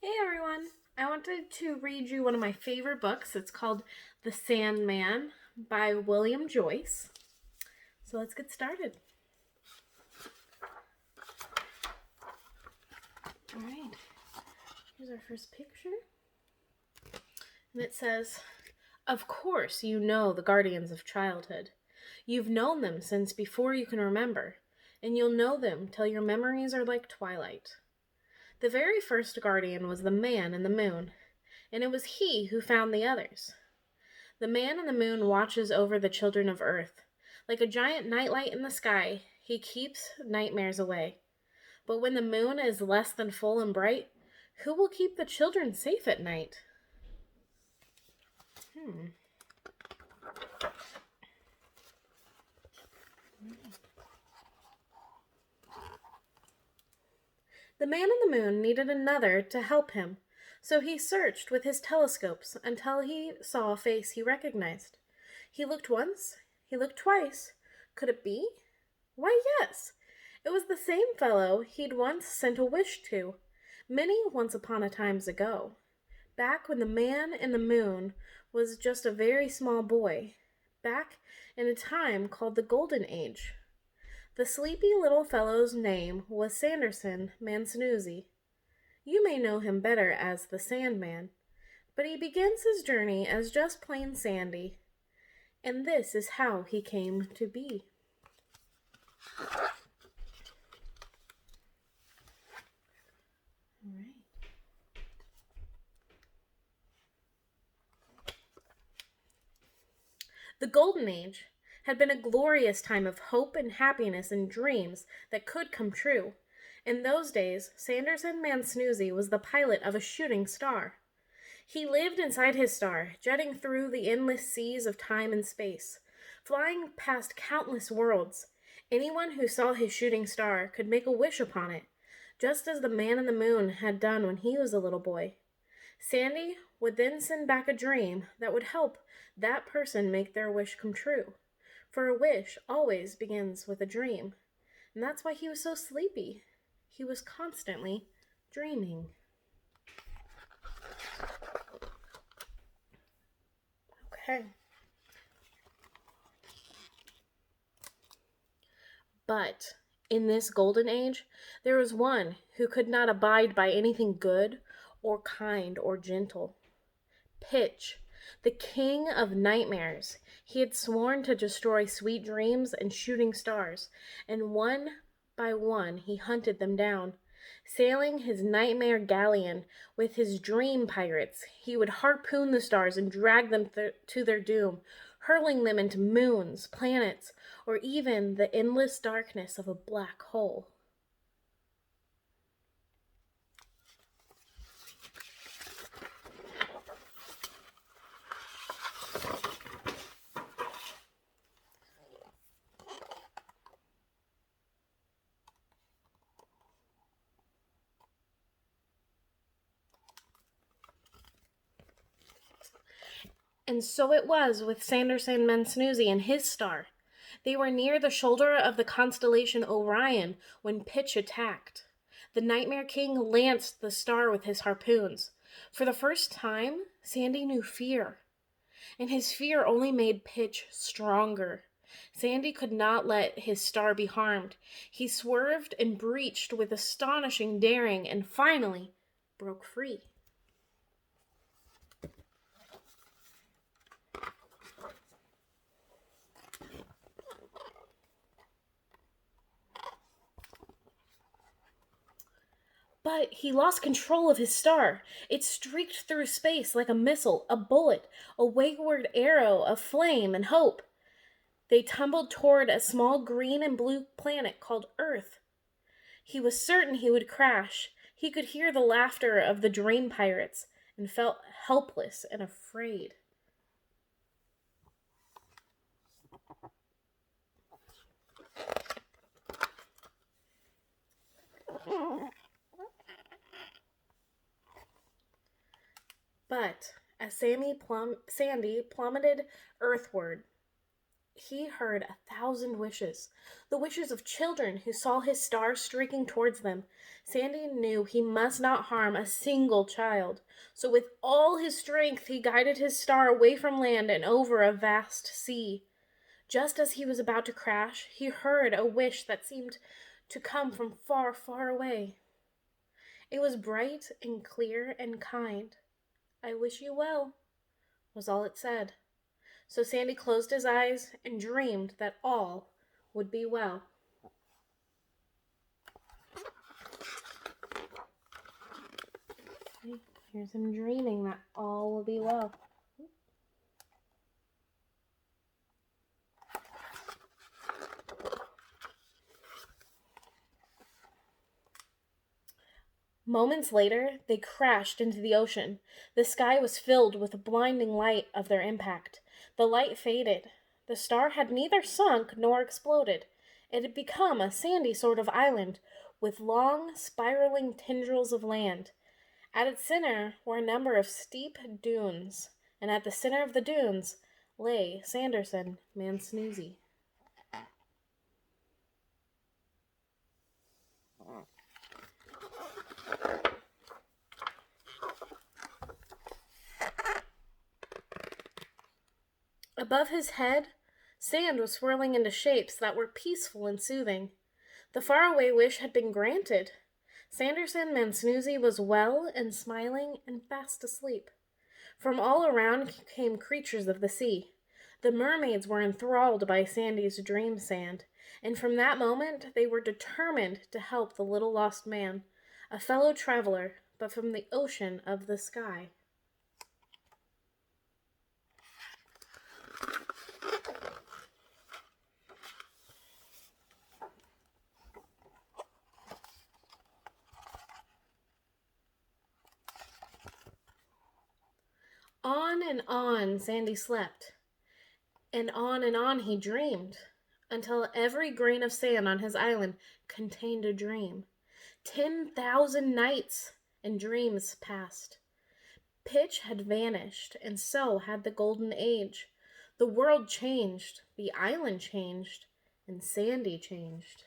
Hey everyone! I wanted to read you one of my favorite books. It's called The Sandman by William Joyce. So let's get started. Alright, here's our first picture. And it says, "Of course you know the guardians of childhood. You've known them since before you can remember, and you'll know them till your memories are like twilight. The very first guardian was the man in the moon, and it was he who found the others. The man in the moon watches over the children of earth. Like a giant nightlight in the sky, he keeps nightmares away. But when the moon is less than full and bright, who will keep the children safe at night?" The man in the moon needed another to help him, so he searched with his telescopes until he saw a face he recognized. He looked once, he looked twice. Could it be? Why, yes! It was the same fellow he'd once sent a wish to, many once upon a times ago, back when the man in the moon was just a very small boy, back in a time called the Golden Age. The sleepy little fellow's name was Sanderson Mansnoozy. You may know him better as the Sandman, but he begins his journey as just plain Sandy, and this is how he came to be. All right. The Golden Age had been a glorious time of hope and happiness and dreams that could come true. In those days, Sanderson Mansnoozy was the pilot of a shooting star. He lived inside his star, jetting through the endless seas of time and space, flying past countless worlds. Anyone who saw his shooting star could make a wish upon it, just as the man in the moon had done when he was a little boy. Sandy would then send back a dream that would help that person make their wish come true. For a wish always begins with a dream. And that's why he was so sleepy. He was constantly dreaming. Okay. But in this golden age, there was one who could not abide by anything good or kind or gentle. Pitch, the king of nightmares. He had sworn to destroy sweet dreams and shooting stars, and one by one he hunted them down. Sailing his nightmare galleon with his dream pirates, he would harpoon the stars and drag them to their doom, hurling them into moons, planets, or even the endless darkness of a black hole. And so it was with Sanderson Mansnoozy and his star. They were near the shoulder of the constellation Orion when Pitch attacked. The Nightmare King lanced the star with his harpoons. For the first time, Sandy knew fear, and his fear only made Pitch stronger. Sandy could not let his star be harmed. He swerved and breached with astonishing daring and finally broke free. But he lost control of his star. It streaked through space like a missile, a bullet, a wayward arrow of flame and hope. They tumbled toward a small green and blue planet called Earth. He was certain he would crash. He could hear the laughter of the dream pirates and felt helpless and afraid. But as Sandy plummeted earthward, he heard 10,000 wishes, the wishes of children who saw his star streaking towards them. Sandy knew he must not harm a single child, so with all his strength he guided his star away from land and over a vast sea. Just as he was about to crash, he heard a wish that seemed to come from far, far away. It was bright and clear and kind. "I wish you well," was all it said. So Sandy closed his eyes and dreamed that all would be well. Here's him dreaming that all will be well. Moments later, they crashed into the ocean. The sky was filled with the blinding light of their impact. The light faded. The star had neither sunk nor exploded. It had become a sandy sort of island with long, spiraling tendrils of land. At its center were a number of steep dunes, and at the center of the dunes lay Sanderson Mansnoozy. Above his head, sand was swirling into shapes that were peaceful and soothing. The faraway wish had been granted. Sanderson Mansnoozy was well and smiling and fast asleep. From all around came creatures of the sea. The mermaids were enthralled by Sandy's dream sand, and from that moment they were determined to help the little lost man, a fellow traveler, but from the ocean of the sky. On Sandy slept, and on he dreamed, until every grain of sand on his island contained a dream. 10,000 nights and dreams passed. Pitch had vanished, and so had the golden age. The world changed, the island changed, and Sandy changed.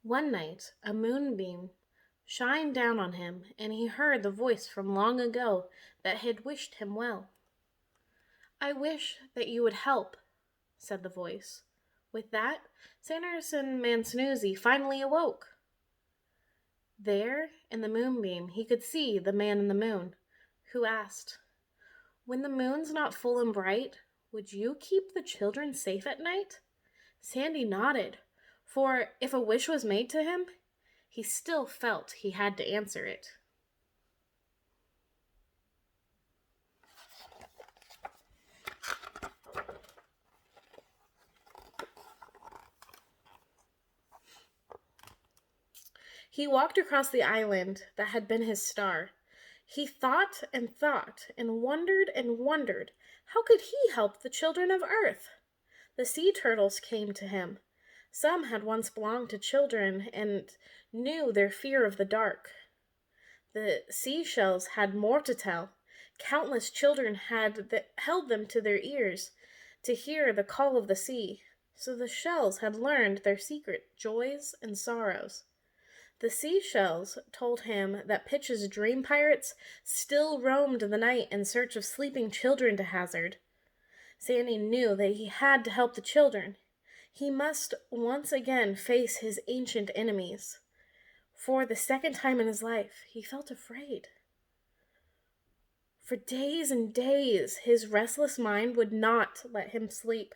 One night, a moonbeam shined down on him, and he heard the voice from long ago that had wished him well. "I wish that you would help," said the voice. With that, Sanderson Mansnoozy finally awoke. There, in the moonbeam, he could see the man in the moon, who asked, "When the moon's not full and bright, would you keep the children safe at night?" Sandy nodded, for if a wish was made to him, he still felt he had to answer it. He walked across the island that had been his star. He thought and wondered, how could he help the children of Earth? The sea turtles came to him. Some had once belonged to children and knew their fear of the dark. The seashells had more to tell. Countless children had held them to their ears to hear the call of the sea, so the shells had learned their secret joys and sorrows. The seashells told him that Pitch's dream pirates still roamed the night in search of sleeping children to hazard. Sandy knew that he had to help the children. He must once again face his ancient enemies. For the second time in his life, he felt afraid. For days and days, his restless mind would not let him sleep.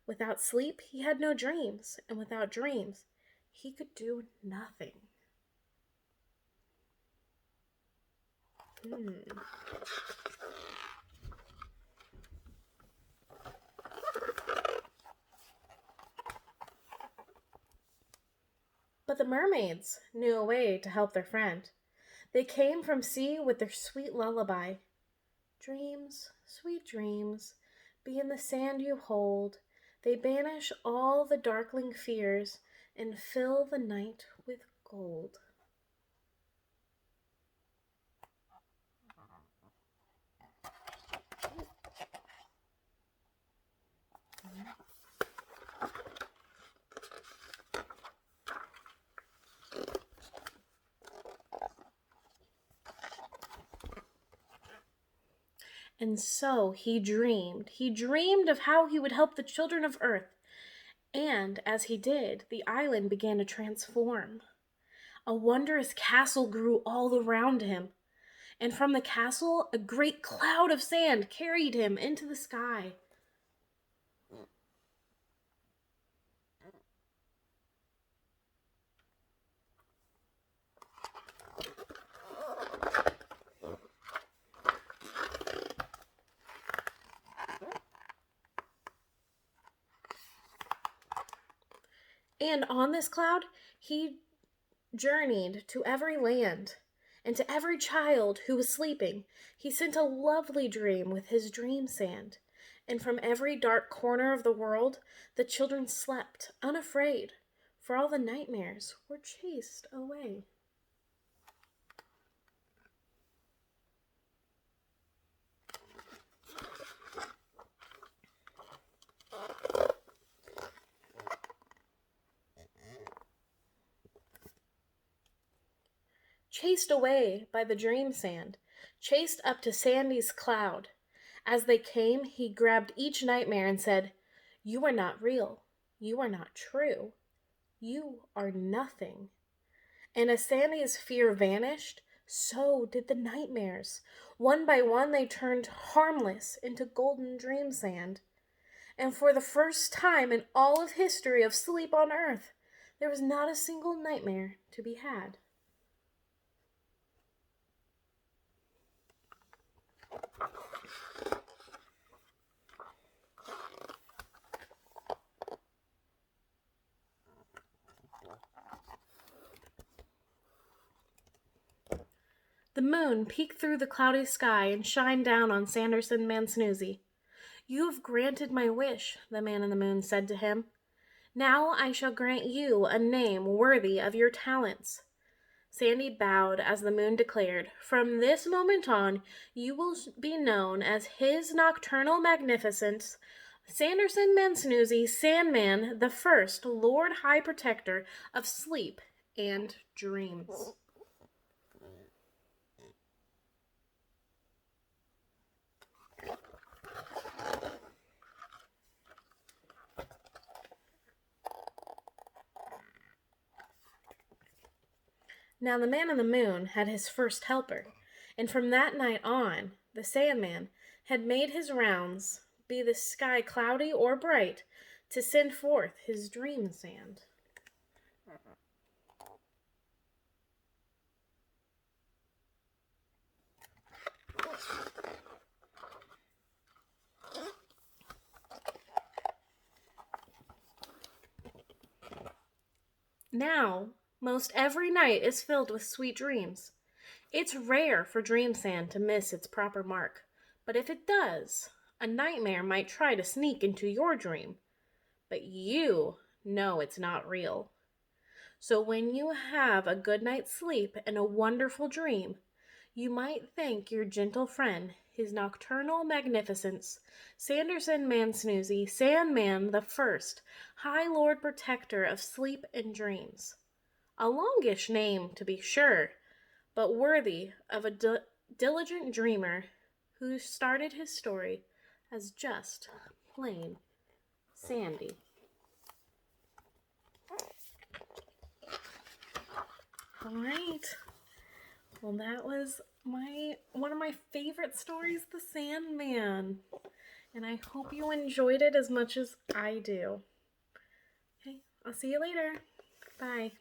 Without sleep, he had no dreams, and without dreams, he could do nothing. But the mermaids knew a way to help their friend. They came from sea with their sweet lullaby. "Dreams, sweet dreams, be in the sand you hold. They banish all the darkling fears and fill the night with gold. And so he dreamed. He dreamed of how he would help the children of Earth. And as he did, the island began to transform. A wondrous castle grew all around him. And from the castle, a great cloud of sand carried him into the sky. And on this cloud, he journeyed to every land, and to every child who was sleeping, he sent a lovely dream with his dream sand. And from every dark corner of the world, the children slept unafraid, for all the nightmares were chased away. Chased away by the dream sand, chased up to Sandy's cloud. As they came, he grabbed each nightmare and said, "You are not real. You are not true. You are nothing." And as Sandy's fear vanished, so did the nightmares. One by one, they turned harmless into golden dream sand. And for the first time in all of history of sleep on Earth, there was not a single nightmare to be had. The moon peeked through the cloudy sky and shined down on Sanderson Mansnoozy. "You have granted my wish," the man in the moon said to him. "Now I shall grant you a name worthy of your talents." Sandy bowed as the moon declared, "From this moment on, you will be known as His Nocturnal Magnificence, Sanderson Mansnoozy, Sandman, the First Lord High Protector of Sleep and Dreams." Now the man in the moon had his first helper, and from that night on, the Sandman had made his rounds, be the sky cloudy or bright, to send forth his dream sand. Now, most every night is filled with sweet dreams. It's rare for dream sand to miss its proper mark, but if it does, a nightmare might try to sneak into your dream. But you know it's not real. So when you have a good night's sleep and a wonderful dream, you might thank your gentle friend, His Nocturnal Magnificence, Sanderson Mansnoozy, Sandman the First, High Lord Protector of Sleep and Dreams. A longish name, to be sure, but worthy of a diligent dreamer who started his story as just plain Sandy. All right. Well, that was one of my favorite stories, The Sandman. And I hope you enjoyed it as much as I do. Okay, I'll see you later. Bye.